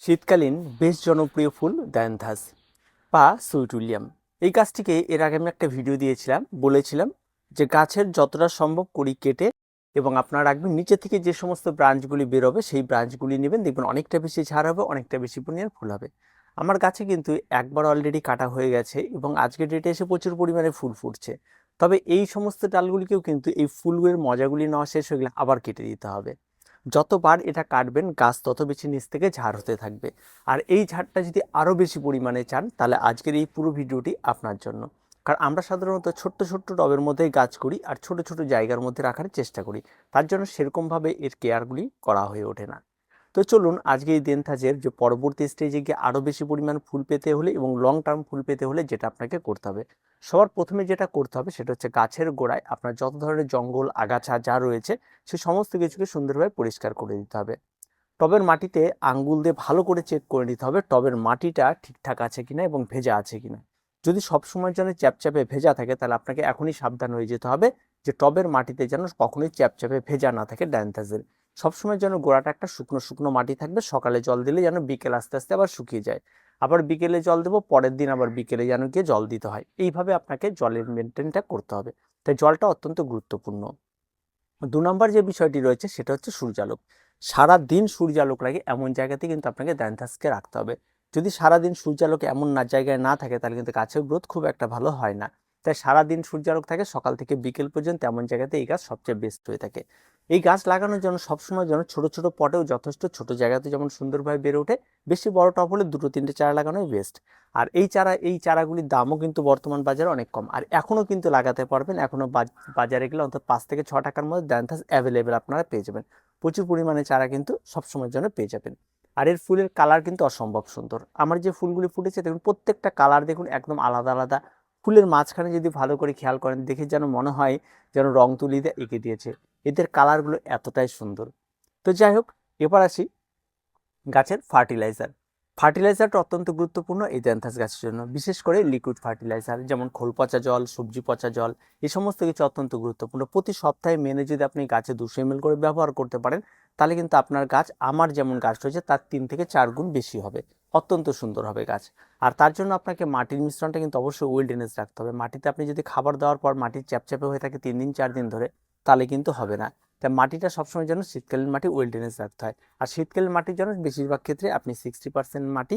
শীতকালীন বেশ জনপ্রিয় ফুল ডায়ান্থাস বা সুইট উইলিয়াম। এই গাছটিকে এর আগে আমি একটা ভিডিও দিয়েছিলাম, বলেছিলাম যে গাছের যতটা সম্ভব কড়ি কেটে এবং আপনার রাখবেন নিচে থেকে যে সমস্ত ব্রাঞ্চগুলি বেরোবে সেই ব্রাঞ্চগুলি নেবেন, দেখবেন অনেকটা বেশি ঝাড় হবে, অনেকটা বেশি পরিমাণে ফুল হবে। আমার গাছে কিন্তু একবার অলরেডি কাটা হয়ে গেছে এবং আজকের ডেটে এসে প্রচুর পরিমাণে ফুল ফুটছে। তবে এই সমস্ত ডালগুলিকেও কিন্তু এই ফুলগুলির মজাগুলি নেওয়া শেষ হয়ে গেলে আবার কেটে দিতে হবে। যতবার এটা কাটবেন গাছ তত বেশি নিচ থেকে ঝাড় হতে থাকবে। আর এই ঝাড়টা যদি আরও বেশি পরিমাণে চান তাহলে আজকের এই পুরো ভিডিওটি আপনার জন্য। কারণ আমরা সাধারণত ছোট্ট ছোট্ট টবের মধ্যেই গাছ করি আর ছোট ছোট জায়গার মধ্যে রাখার চেষ্টা করি, তার জন্য সেরকমভাবে এর কেয়ারগুলি করা হয়ে ওঠে না। তো চলুন আজকে এই দেনথাজের যে পরবর্তী স্টেজে গিয়ে আরও বেশি পরিমাণ ফুল পেতে হলে এবং লং টার্ম ফুল পেতে হলে যেটা আপনাকে করতে হবে, সবার প্রথমে যেটা করতে হবে সেটা হচ্ছে গাছের গোড়ায় আপনার যত ধরনের জঙ্গল আগাছা যা রয়েছে সে সমস্ত কিছুকে সুন্দরভাবে পরিষ্কার করে দিতে হবে। টবের মাটিতে আঙ্গুল দিয়ে ভালো করে চেক করে নিতে হবে টবের মাটিটা ঠিকঠাক আছে কিনা এবং ভেজা আছে কিনা। যদি সবসময়ের জন্য চ্যাপচ্যাপে ভেজা থাকে তাহলে আপনাকে এখনই সাবধান হয়ে যেতে হবে যে টবের মাটিতে যেন কখনোই চ্যাপচ্যাপে ভেজা না থাকে ডায়ান্থাসের। সবসময়ের জন্য গোড়াটা একটা শুকনো শুকনো মাটি থাকবে, সকালে জল দিলে যেন বিকেল আস্তে আস্তে আবার শুকিয়ে যায়, আবার বিকেলে জল দেবো, পরের দিন আবার বিকেলে যেন গিয়ে জল দিতে হয়। এইভাবে আপনাকে জলের মেনটেনটা করতে হবে, তাই জলটা অত্যন্ত গুরুত্বপূর্ণ। ২ নম্বর যে বিষয়টি রয়েছে সেটা হচ্ছে সূর্যালোক। সারাদিন সূর্যালোক লাগে এমন জায়গাতে কিন্তু আপনাকে ডায়ান্থাসকে রাখতে হবে। যদি সারাদিন সূর্যালোক এমন জায়গায় না থাকে তাহলে কিন্তু গাছের গ্রোথ খুব একটা ভালো হয় না। তাই সারাদিন সূর্যালোক থাকে, সকাল থেকে বিকেল পর্যন্ত এমন জায়গাতে এই গাছ সবচেয়ে বেস্ট হয়ে থাকে। এই গাছ লাগানোর জন্য সবসময় যেন ছোট ছোট পটেও যথেষ্ট ছোট জায়গাতে যেমন সুন্দরভাবে বেড়ে ওঠে, বেশি বড় টব হলে ২-৩টে চারা লাগানোই বেস্ট। আর এই চারাগুলির দামও কিন্তু বর্তমান বাজারে অনেক কম, আর এখনও কিন্তু লাগাতে পারবেন। এখনও বাজারে গেলে অন্তত ৫ থেকে ৬ টাকার মধ্যে ডায়ান্থাস অ্যাভেলেবেল আপনারা পেয়ে যাবেন। প্রচুর পরিমাণে চারা কিন্তু সবসময়ের জন্য পেয়ে যাবেন। আর এর ফুলের কালার কিন্তু অসম্ভব সুন্দর। আমার যে ফুলগুলি ফুটেছে দেখুন, প্রত্যেকটা কালার দেখুন একদম আলাদা আলাদা। ফুলের মাঝখানে যদি ভালো করে খেয়াল করেন দেখে যেন মনে হয় যেন রং তুলি দিয়ে এঁকে দিয়েছে। এদের কালারগুলো এতটাই সুন্দর। তো যাই হোক, এবার আসি গাছের ফার্টিলাইজার। ফার্টিলাইজারটা অত্যন্ত গুরুত্বপূর্ণ এই ডায়ান্থাস গাছের জন্য, বিশেষ করে লিকুইড ফার্টিলাইজার যেমন খোল পচা জল, সবজি পচা জল, এই সমস্ত কিছু অত্যন্ত গুরুত্বপূর্ণ। প্রতি সপ্তাহে মেনে যদি আপনি গাছে 200 ml করে ব্যবহার করতে পারেন তাহলে কিন্তু আপনার গাছ আমার যেমন গাছ রয়েছে তার 3 থেকে 4 গুণ বেশি হবে, অত্যন্ত সুন্দর হবে গাছ। আর তার জন্য আপনাকে মাটির মিশ্রণটা কিন্তু অবশ্যই ওয়েল ড্রেনেজ রাখতে হবে। মাটিতে আপনি যদি খাবার দেওয়ার পর মাটি চ্যাপচ্যাপে হয়ে থাকে 3 দিন 4 দিন ধরে তাহলে কিন্তু হবে না। তাই মাটিটা সবসময় যেন শীতকালীন মাটি ওয়েল ড্রেনেজ রাখতে হয়। আর শীতকালীন মাটির জন্য বেশিরভাগ ক্ষেত্রে আপনি 60% মাটি,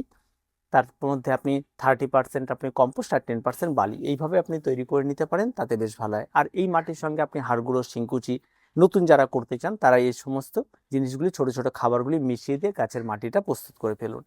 তার মধ্যে আপনি 30% আপনি কম্পোস্ট আর 10% বালি, এইভাবে আপনি তৈরি করে নিতে পারেন, তাতে বেশ ভালো হয়। আর এই মাটির সঙ্গে আপনি হাড় গুঁড়ো, শিংকুচি, নতুন যারা করতে চান তারা এই সমস্ত জিনিসগুলি ছোট ছোট খাবারগুলি মিশিয়ে দিয়ে গাছের মাটিটা প্রস্তুত করে ফেলুন।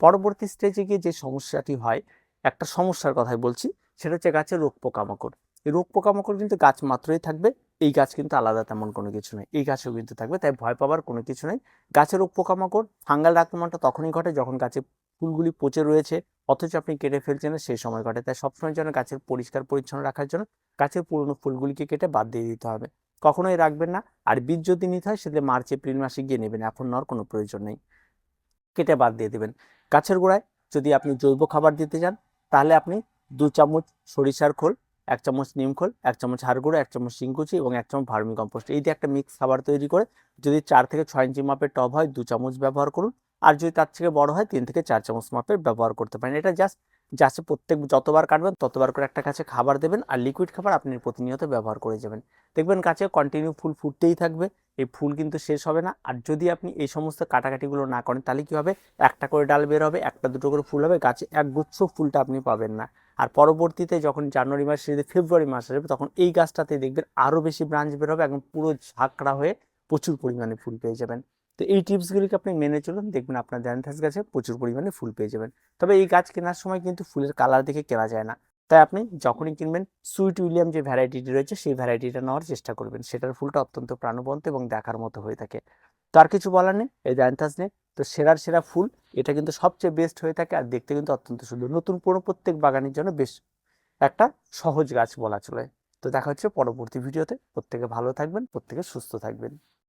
পরবর্তী স্টেজে গিয়ে যে সমস্যাটি হয়, একটা সমস্যার কথাই বলছি, সেটা হচ্ছে গাছের রোগ পোকামাকড়। এই রোগ পোকামাকড় কিন্তু গাছ মাত্রই থাকবে, এই গাছ কিন্তু আলাদা তেমন কোনো কিছু নেই, এই গাছেও কিন্তু থাকবে, তাই ভয় পাওয়ার কোনো কিছু নেই। গাছের রোগ পোকামাকড় ফাঙ্গাল আক্রমণটা তখনই ঘটে যখন গাছে ফুলগুলি পচে রয়েছে অথচ আপনি কেটে ফেলছেন না, সেই সময় ঘটে। তাই সবসময় যেন গাছের পরিষ্কার পরিচ্ছন্ন রাখার জন্য গাছের পুরনো ফুলগুলিকে কেটে বাদ দিয়ে দিতে হবে, কখনোই রাখবেন না। আর বীজ যদি নিতে হয় সেটা মার্চ এপ্রিল মাসে গিয়ে নেবেন, এখন নেওয়ার কোনো প্রয়োজন নেই, কেটে বাদ দিয়ে দেবেন। গাছের গোড়ায় যদি আপনি জৈব খাবার দিতে চান তাহলে আপনি 2 চামচ সরিষার খোল, 1 চামচ নিম খোল, 1 চামচ হাড় গুঁড়ো, 1 চামচ শিংকুচি এবং 1 চামচ ভার্মি কম্পোস্ট, এই দিয়ে একটা মিক্স খাবার তৈরি করে যদি 4 থেকে 6 ইঞ্চি মাপের টব হয় 2 চামচ ব্যবহার করুন। আর যদি তার থেকে বড় হয় 3 থেকে 4 চামচ মাপের ব্যবহার করতে পারেন। এটা জাস্ট গাছে প্রত্যেক যতবার কাটবেন ততবার করে একটা গাছে খাবার দেবেন, আর লিকুইড খাবার আপনি প্রতিনিয়ত ব্যবহার করে যাবেন। দেখবেন গাছে কন্টিনিউ ফুল ফুটতেই থাকবে, এই ফুল কিন্তু শেষ হবে না। আর যদি আপনি এই সমস্ত কাটাকাটিগুলো না করেন তাহলে কি হবে, একটা করে ডাল বের হবে, একটা দুটো করে ফুল হবে, গাছে একগুচ্ছ ফুলটা আপনি পাবেন না। আর পরবর্তীতে যখন জানুয়ারি মাস শেষে ফেব্রুয়ারি মাস আসবে তখন এই গাছটাতে দেখবেন আরও বেশি ব্রাঞ্চ বের হবে, একদম পুরো ঝাঁকড়া হয়ে প্রচুর পরিমাণে ফুল পেয়ে যাবেন। তো এই টিপসগুলিকে আপনি মেনে চলুন, দেখবেন আপনার ডায়ান্থাস গাছে প্রচুর পরিমাণে ফুল পেয়ে যাবেন। তবে এই গাছ কেনার সময় কিন্তু ফুলের কালার দেখে কেনা যায় না, তাই আপনি যখনই কিনবেন সুইট উইলিয়াম যে ভ্যারাইটিটি রয়েছে সেই ভ্যারাইটিটা নেওয়ার চেষ্টা করবেন, সেটার ফুলটা অত্যন্ত প্রাণবন্ত এবং দেখার মতো হয়ে থাকে। তো আর কিছু বলার নেই, এই ডায়ান্থাস নেই তো সেরার সেরা ফুল, এটা কিন্তু সবচেয়ে বেস্ট হয়ে থাকে আর দেখতে কিন্তু অত্যন্ত সুন্দর, নতুন পুরো প্রত্যেক বাগানের জন্য বেশ একটা সহজ গাছ বলা চলে। তো দেখা হচ্ছে পরবর্তী ভিডিওতে, প্রত্যেকে ভালো থাকবেন, প্রত্যেকে সুস্থ থাকবেন।